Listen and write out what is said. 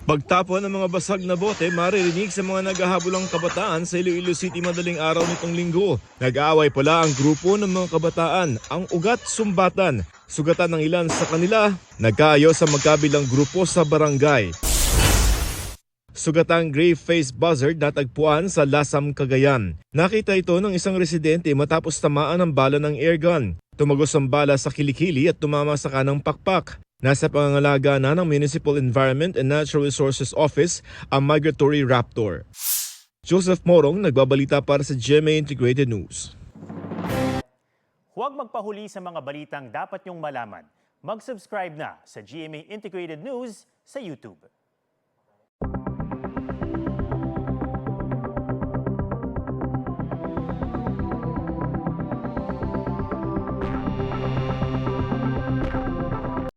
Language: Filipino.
Pagtapon ng mga basag na bote, maririnig sa mga naghahabulang kabataan sa Iloilo City madaling araw nitong linggo. Nag-aaway pala ang grupo ng mga kabataan, ang ugat sumbatan. Sugatan ng ilan sa kanila, nagkaayos sa magkabilang grupo sa barangay. Sugatang gray-faced buzzard natagpuan sa Lasam, Cagayan. Nakita ito ng isang residente matapos tamaan ng bala ng airgun. Tumagos ang bala sa kilikili at tumama sa kanang pakpak. Nasa pangangalaga na ng Municipal Environment and Natural Resources Office ang migratory raptor. Joseph Morong, nagbabalita para sa GMA Integrated News. Huwag magpahuli sa mga balitang dapat niyong malaman. Mag-subscribe na sa GMA Integrated News sa YouTube.